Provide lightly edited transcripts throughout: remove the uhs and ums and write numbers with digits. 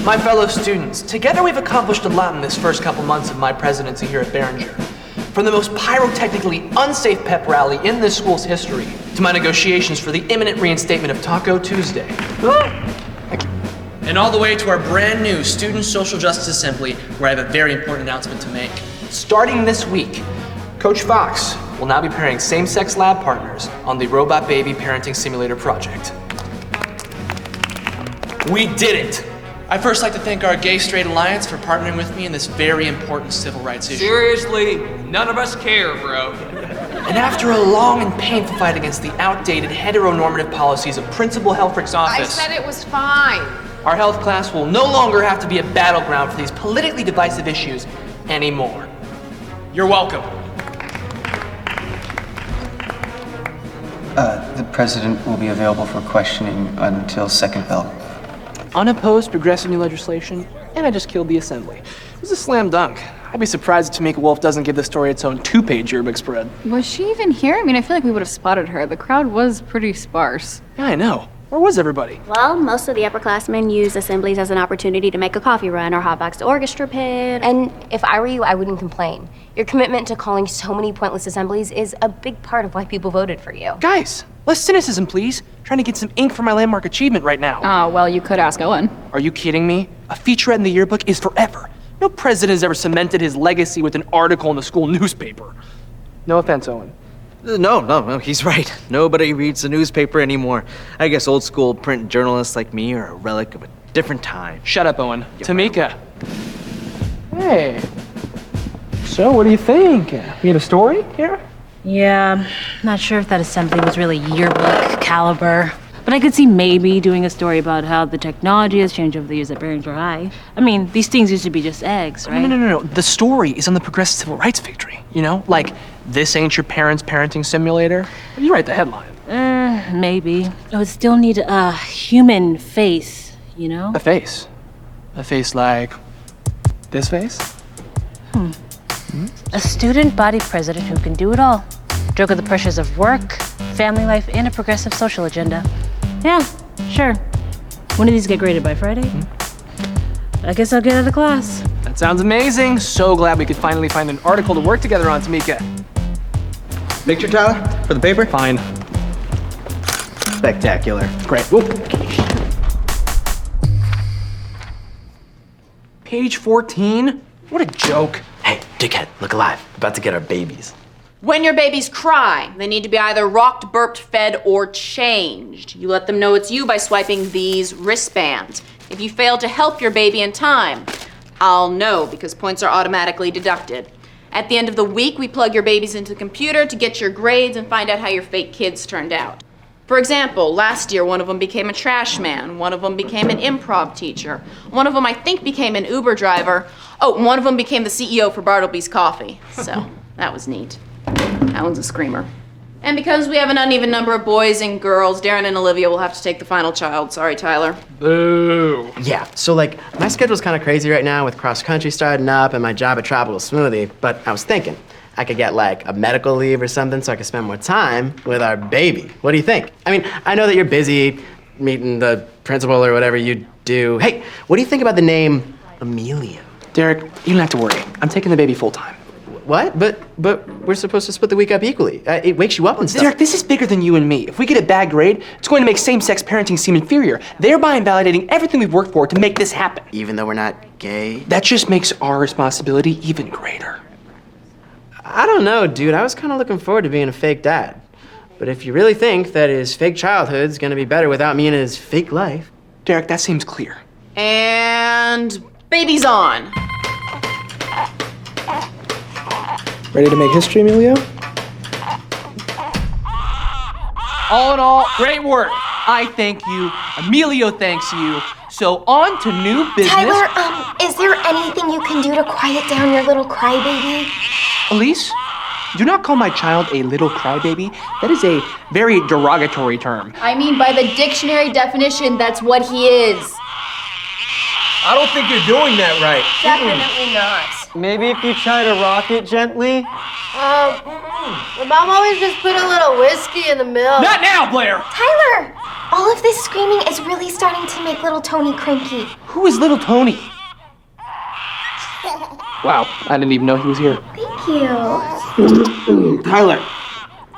My fellow students, together we've accomplished a lot in this first couple months of my presidency here at Behringer. From the most pyrotechnically unsafe pep rally in this school's history, to my negotiations for the imminent reinstatement of Taco Tuesday. Thank you. And all the way to our brand new Student Social Justice Assembly, where I have a very important announcement to make. Starting this week, Coach Fox will now be pairing same-sex lab partners on the Robot Baby Parenting Simulator project. We did it! I'd first like to thank our Gay Straight Alliance for partnering with me in this very important civil rights issue. Seriously, none of us care, bro. And after a long and painful fight against the outdated heteronormative policies of Principal Helfrich's office, I said it was fine. Our health class will no longer have to be a battleground for these politically divisive issues anymore. You're welcome. The president will be available for questioning until second bell. Unopposed progressive new legislation, and I just killed the assembly. It was a slam dunk. I'd be surprised if Tamika Wolf doesn't give the story its own 2-page yearbook spread. Was she even here? I mean, I feel like we would have spotted her. The crowd was pretty sparse. Yeah, I know. Where was everybody? Well, most of the upperclassmen use assemblies as an opportunity to make a coffee run or hotbox the orchestra pit. And if I were you, I wouldn't complain. Your commitment to calling so many pointless assemblies is a big part of why people voted for you. Guys, less cynicism, please. Trying to get some ink for my landmark achievement right now. Oh, well, you could ask Owen. Are you kidding me? A featurette in the yearbook is forever. No president has ever cemented his legacy with an article in the school newspaper. No offense, Owen. No, he's right. Nobody reads the newspaper anymore. I guess old school print journalists like me are a relic of a different time. Shut up, Owen. Tamika. Hey. So, what do you think? We have a story here? Yeah, not sure if that assembly was really yearbook caliber. But I could see maybe doing a story about how the technology has changed over the years at Behringer High. I mean, these things used to be just eggs, right? No. The story is on the progressive civil rights victory. You know, like, this ain't your parents' parenting simulator. You write the headline. Maybe. I would still need a human face, you know? A face? A face like this face? A student body president who can do it all. Juggle the pressures of work, family life, and a progressive social agenda. Yeah, sure. When do these get graded, by Friday? I guess I'll get out of class. That sounds amazing. So glad we could finally find an article to work together on, Tamika. Picture, Tyler, for the paper? Fine. Spectacular. Great. Whoop. Page 14? What a joke. Hey, dickhead, look alive. About to get our babies. When your babies cry, they need to be either rocked, burped, fed, or changed. You let them know it's you by swiping these wristbands. If you fail to help your baby in time, I'll know because points are automatically deducted. At the end of the week, we plug your babies into the computer to get your grades and find out how your fake kids turned out. For example, last year, one of them became a trash man. One of them became an improv teacher. One of them, I think, became an Uber driver. Oh, and one of them became the CEO for Bartleby's Coffee. So that was neat. That one's a screamer. And because we have an uneven number of boys and girls, Darren and Olivia will have to take the final child. Sorry, Tyler. Boo. Yeah, so like, my schedule's kind of crazy right now with cross country starting up and my job at Tropical Smoothie, but I was thinking, I could get like a medical leave or something so I could spend more time with our baby. What do you think? I mean, I know that you're busy meeting the principal or whatever you do. Hey, what do you think about the name Amelia? Derek, you don't have to worry. I'm taking the baby full time. What? But we're supposed to split the week up equally. It wakes you up and stuff. Derek, this is bigger than you and me. If we get a bad grade, it's going to make same-sex parenting seem inferior, thereby invalidating everything we've worked for to make this happen. Even though we're not gay? That just makes our responsibility even greater. I don't know, dude. I was kind of looking forward to being a fake dad. But if you really think that his fake childhood's gonna be better without me in his fake life... Derek, that seems clear. And baby's on. Ready to make history, Emilio? All in all, great work. I thank you. Emilio thanks you. So on to new business. Tyler, is there anything you can do to quiet down your little crybaby? Elise, do not call my child a little crybaby. That is a very derogatory term. I mean, by the dictionary definition, that's what he is. I don't think you're doing that right. Definitely not. Maybe if you try to rock it gently? My mom always just put a little whiskey in the milk. Not now, Blair! Tyler, All of this screaming is really starting to make little Tony cranky. Who is little Tony? Wow, I didn't even know he was here. Thank you. Tyler,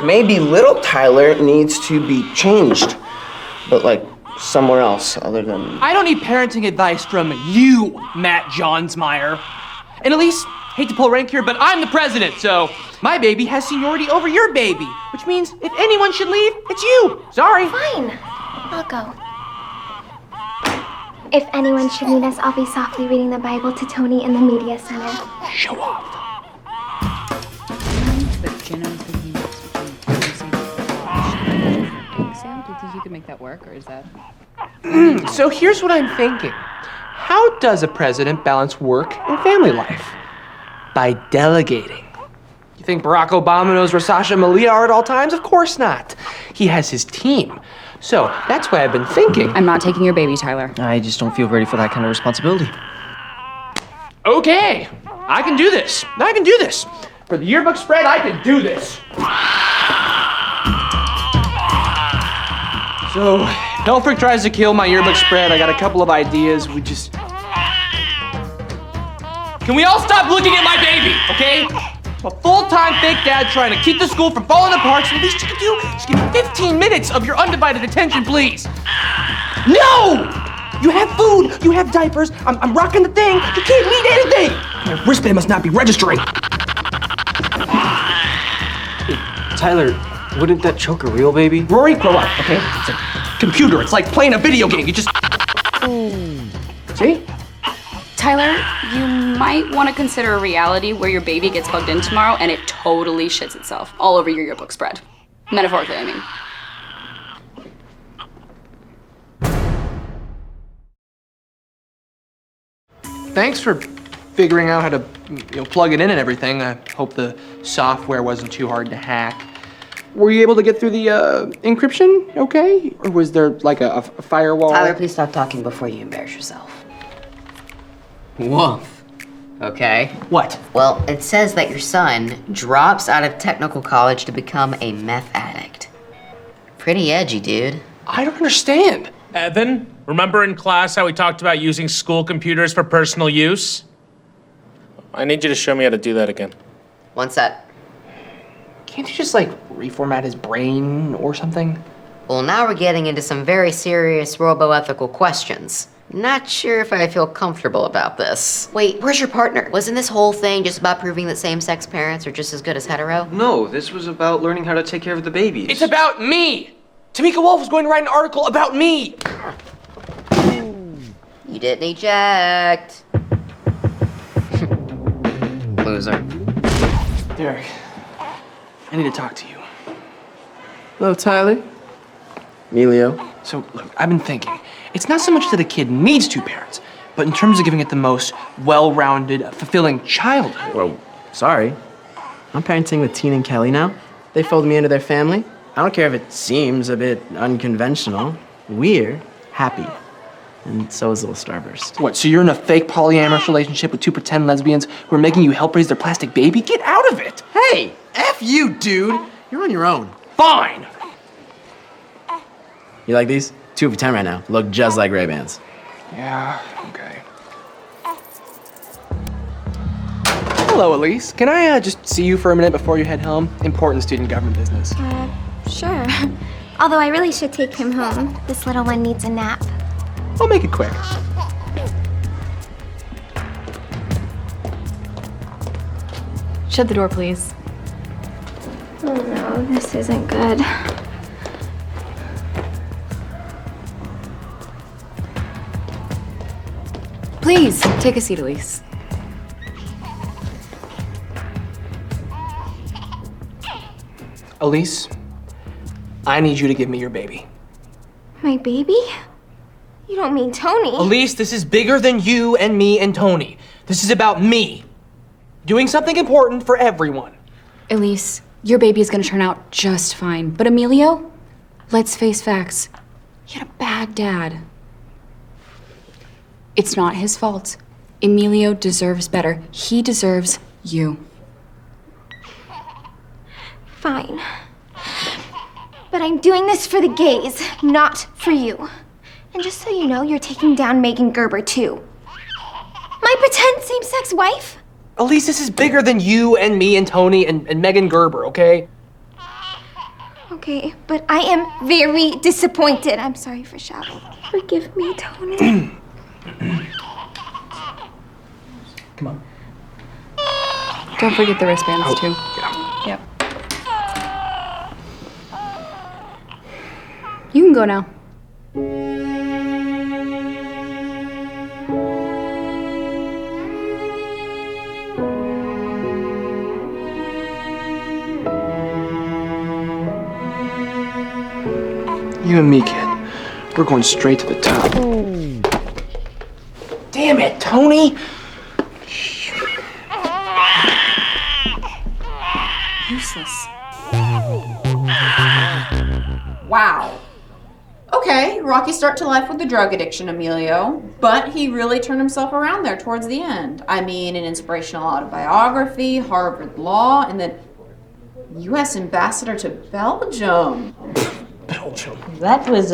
maybe little Tyler needs to be changed, but like somewhere else other than... I don't need parenting advice from you, Matt Johnsmeyer. And Elise, hate to pull rank here, but I'm the president, so my baby has seniority over your baby, which means if anyone should leave, it's you. Sorry. Fine. I'll go. If anyone should need us, I'll be softly reading the Bible to Tony in the media center. Show off. Do you think you could make that work, or is that... So here's what I'm thinking. How does a president balance work and family life? By delegating. You think Barack Obama knows where Sasha and Malia are at all times? Of course not. He has his team. So that's why I've been thinking. I'm not taking your baby, Tyler. I just don't feel ready for that kind of responsibility. Okay, I can do this. I can do this. For the yearbook spread, I can do this. So, Hellfrick tries to kill my yearbook spread. I got a couple of ideas. Can we all stop looking at my baby, okay? I'm a full-time fake dad trying to keep the school from falling apart, so at least you can do, just give me 15 minutes of your undivided attention, please. No! You have food, you have diapers, I'm rocking the thing, you can't read anything! My wristband must not be registering. Tyler, wouldn't that choke a real baby? Rory, grow up, okay? It's a computer, it's like playing a video game, you just... See? Tyler, you might want to consider a reality where your baby gets plugged in tomorrow and it totally shits itself all over your yearbook spread. Metaphorically, I mean. Thanks for figuring out how to, plug it in and everything. I hope the software wasn't too hard to hack. Were you able to get through the encryption okay? Or was there like a firewall? Tyler, please stop talking before you embarrass yourself. Woof. Okay. What? Well, it says that your son drops out of technical college to become a meth addict. Pretty edgy, dude. I don't understand. Evan, remember in class how we talked about using school computers for personal use? I need you to show me how to do that again. One set. Can't you just reformat his brain or something? Well, now we're getting into some very serious robo-ethical questions. Not sure if I feel comfortable about this. Wait, where's your partner? Wasn't this whole thing just about proving that same-sex parents are just as good as hetero? No, this was about learning how to take care of the babies. It's about me! Tamika Wolf was going to write an article about me! You didn't eject. Loser. Derek, I need to talk to you. Hello, Tyler. Emilio. So, look, I've been thinking. It's not so much that a kid needs two parents, but in terms of giving it the most well-rounded, fulfilling childhood. Well, sorry. I'm parenting with Tina and Kelly now. They folded me into their family. I don't care if it seems a bit unconventional. We're happy. And so is little Starburst. What, so you're in a fake polyamorous relationship with two pretend lesbians who are making you help raise their plastic baby? Get out of it! Hey! F you, dude! You're on your own. Fine! You like these? 2 for $10 right now. Look just like Ray-Bans. Yeah, okay. Hello, Elise. Can I just see you for a minute before you head home? Important student government business. Sure. Although I really should take him home. This little one needs a nap. I'll make it quick. Shut the door, please. Oh no, this isn't good. Please, take a seat, Elise. Elise, I need you to give me your baby. My baby? You don't mean Tony. Elise, this is bigger than you and me and Tony. This is about me. Doing something important for everyone. Elise, your baby is gonna turn out just fine. But Emilio, let's face facts. He had a bad dad. It's not his fault. Emilio deserves better. He deserves you. Fine. But I'm doing this for the gays, not for you. And just so you know, you're taking down Megan Gerber, too. My pretend same-sex wife? Elise, this is bigger than you and me and Tony and Megan Gerber, okay? Okay, but I am very disappointed. I'm sorry for shouting. Forgive me, Tony. Come on. Don't forget the wristbands, too. Yeah. Yep. You can go now. You and me, kid. We're going straight to the top. Damn it, Tony! Useless. Wow. Okay, rocky start to life with the drug addiction, Emilio. But he really turned himself around there towards the end. I mean, an inspirational autobiography, Harvard Law, and then U.S. Ambassador to Belgium. Belgium. That was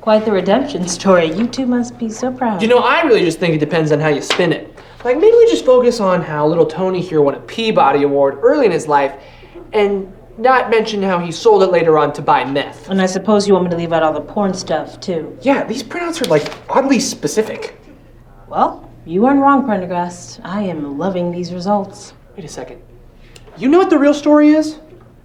quite the redemption story. You two must be so proud. You know, I really just think it depends on how you spin it. Like, maybe we just focus on how little Tony here won a Peabody Award early in his life, and not mention how he sold it later on to buy meth. And I suppose you want me to leave out all the porn stuff, too. Yeah, these printouts are, like, oddly specific. Well, you weren't wrong, Prendergast. I am loving these results. Wait a second. You know what the real story is?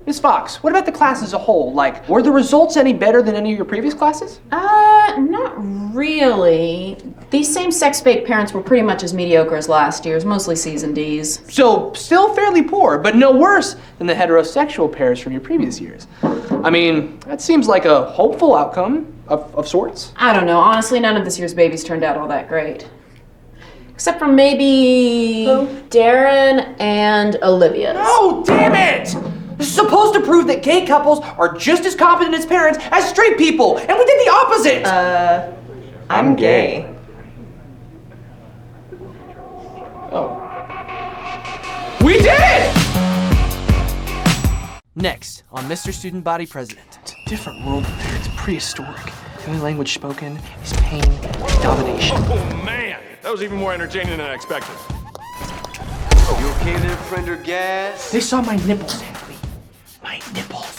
Miss Fox, what about the class as a whole? Like, were the results any better than any of your previous classes? Not really. These same-sex fake parents were pretty much as mediocre as last year's, mostly C's and D's. So, still fairly poor, but no worse than the heterosexual pairs from your previous years. I mean, that seems like a hopeful outcome of sorts. I don't know. Honestly, none of this year's babies turned out all that great. Except for maybe Darren and Olivia's. Oh, damn it! This is supposed to prove that gay couples are just as competent as parents as straight people, and we did the opposite! I'm gay. Oh. We did it! Next, on Mr. Student Body President. It's a different world in there. It's prehistoric. The only language spoken is pain and domination. Oh, man! That was even more entertaining than I expected. You okay there, Prendergast? They saw my nipples, Henry. My nipples.